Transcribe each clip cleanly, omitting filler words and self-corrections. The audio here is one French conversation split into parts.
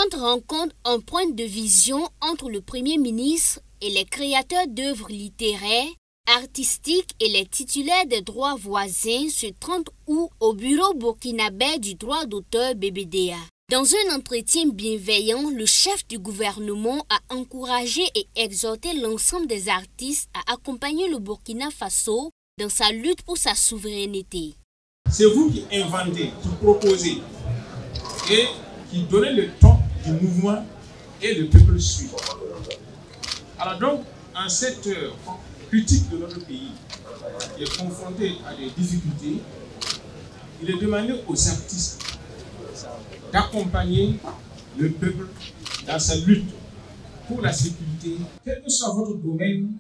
présente rencontre un point de vision entre le Premier ministre et les créateurs d'œuvres littéraires, artistiques et les titulaires des droits voisins ce 30 août au bureau burkinabé du droit d'auteur BBDA. Dans un entretien bienveillant, le chef du gouvernement a encouragé et exhorté l'ensemble des artistes à accompagner le Burkina Faso dans sa lutte pour sa souveraineté. C'est vous qui inventez, qui proposez et qui donnez le ton du mouvement et le peuple suit. Alors donc, en cette critique de notre pays qui est confronté à des difficultés, il est demandé aux artistes d'accompagner le peuple dans sa lutte pour la sécurité. Quel que soit votre domaine,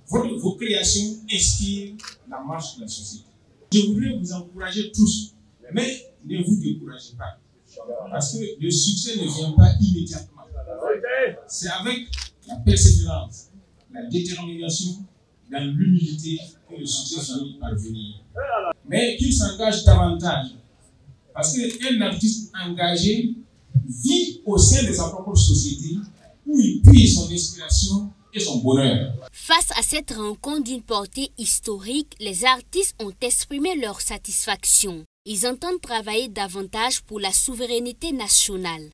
vos créations inspirent la marche de la société. Je voudrais vous encourager tous, mais ne vous découragez pas. Parce que le succès ne vient pas immédiatement. C'est avec la persévérance, la détermination, dans l'humilité que le succès finit par venir. Mais qu'il s'engage davantage. Parce qu'un artiste engagé vit au sein de sa propre société où il puise son inspiration et son bonheur. Face à cette rencontre d'une portée historique, les artistes ont exprimé leur satisfaction. Ils entendent travailler davantage pour la souveraineté nationale.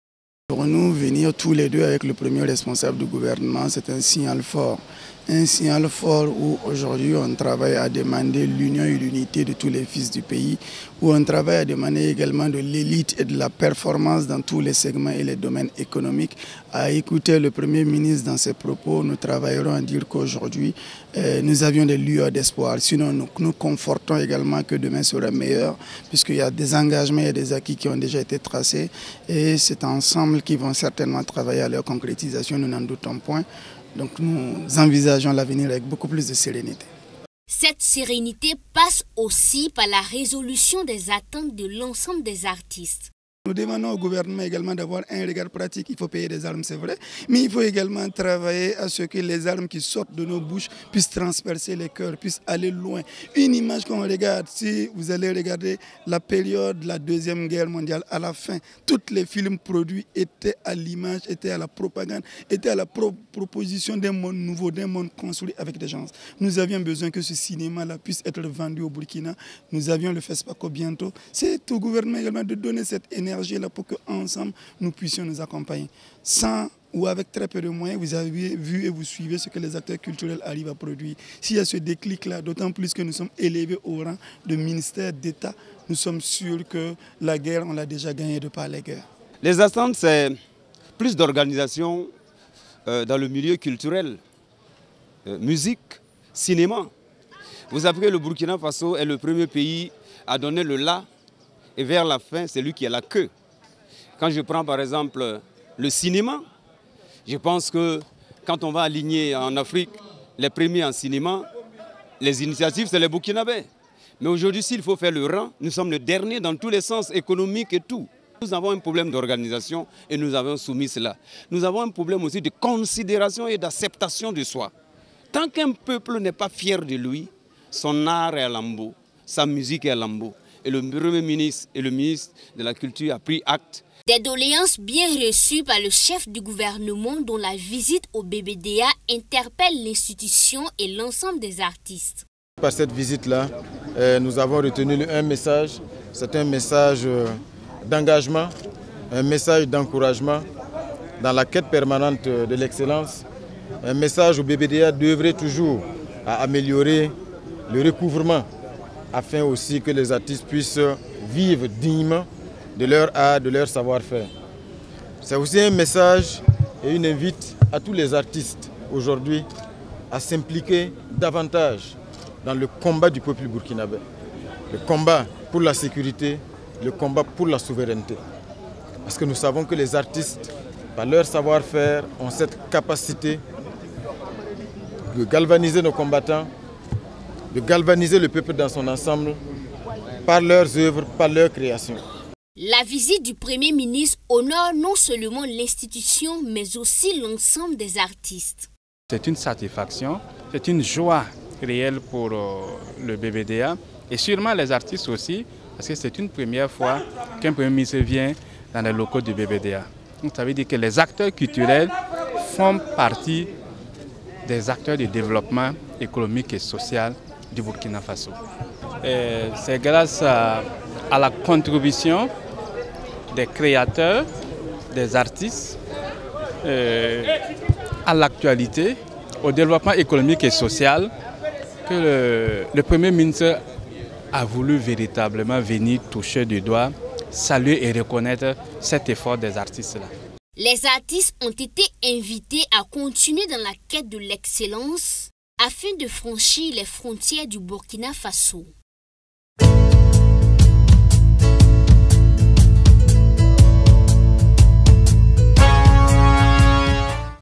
Pour nous, venir tous les deux avec le premier responsable du gouvernement, c'est un signal fort. Un signal fort où aujourd'hui on travaille à demander l'union et l'unité de tous les fils du pays, où on travaille à demander également de l'élite et de la performance dans tous les segments et les domaines économiques. À écouter le Premier ministre dans ses propos, nous travaillerons à dire qu'aujourd'hui nous avions des lueurs d'espoir. Sinon nous confortons également que demain sera meilleur, puisqu'il y a des engagements et des acquis qui ont déjà été tracés et c'est ensemble qu'ils vont certainement travailler à leur concrétisation, nous n'en doutons point. Donc nous envisageons l'avenir avec beaucoup plus de sérénité. Cette sérénité passe aussi par la résolution des attentes de l'ensemble des artistes. Nous demandons au gouvernement également d'avoir un regard pratique. Il faut payer des armes, c'est vrai, mais il faut également travailler à ce que les armes qui sortent de nos bouches puissent transpercer les cœurs, puissent aller loin. Une image qu'on regarde, si vous allez regarder la période de la Deuxième Guerre mondiale, à la fin, tous les films produits étaient à l'image, étaient à la propagande, étaient à la proposition d'un monde nouveau, d'un monde construit avec des gens. Nous avions besoin que ce cinéma-là puisse être vendu au Burkina. Nous avions le FESPACO bientôt. C'est au gouvernement également de donner cette énergie là pour qu'ensemble nous puissions nous accompagner. Sans ou avec très peu de moyens, vous avez vu et vous suivez ce que les acteurs culturels arrivent à produire. S'il y a ce déclic-là, d'autant plus que nous sommes élevés au rang de ministère d'État, nous sommes sûrs que la guerre, on l'a déjà gagnée de par les guerres. Les attentes, c'est plus d'organisation dans le milieu culturel, musique, cinéma. Vous savez que le Burkina Faso est le premier pays à donner le la. Et vers la fin, c'est lui qui a la queue. Quand je prends par exemple le cinéma, je pense que quand on va aligner en Afrique les premiers en cinéma, les initiatives, c'est les Burkinabés. Mais aujourd'hui, s'il faut faire le rang, nous sommes le dernier dans tous les sens économiques et tout. Nous avons un problème d'organisation et nous avons soumis cela. Nous avons un problème aussi de considération et d'acceptation de soi. Tant qu'un peuple n'est pas fier de lui, son art est à lambeaux, sa musique est à lambeaux. Et le Premier ministre et le ministre de la Culture a pris acte. Des doléances bien reçues par le chef du gouvernement dont la visite au BBDA interpelle l'institution et l'ensemble des artistes. Par cette visite-là, nous avons retenu un message. C'est un message d'engagement, un message d'encouragement dans la quête permanente de l'excellence. Un message où BBDA devrait toujours à améliorer le recouvrement afin aussi que les artistes puissent vivre dignement de leur art, de leur savoir-faire. C'est aussi un message et une invite à tous les artistes aujourd'hui à s'impliquer davantage dans le combat du peuple burkinabé. Le combat pour la sécurité, le combat pour la souveraineté. Parce que nous savons que les artistes, par leur savoir-faire, ont cette capacité de galvaniser nos combattants, de galvaniser le peuple dans son ensemble par leurs œuvres, par leurs créations. La visite du Premier ministre honore non seulement l'institution, mais aussi l'ensemble des artistes. C'est une satisfaction, c'est une joie réelle pour le BBDA et sûrement les artistes aussi, parce que c'est une première fois qu'un Premier ministre vient dans les locaux du BBDA. Donc ça veut dire que les acteurs culturels font partie des acteurs de développement économique et social du Burkina Faso. C'est grâce à la contribution des créateurs, des artistes, à l'actualité, au développement économique et social que le Premier ministre a voulu véritablement venir toucher du doigt, saluer et reconnaître cet effort des artistes-là. Les artistes ont été invités à continuer dans la quête de l'excellence afin de franchir les frontières du Burkina Faso.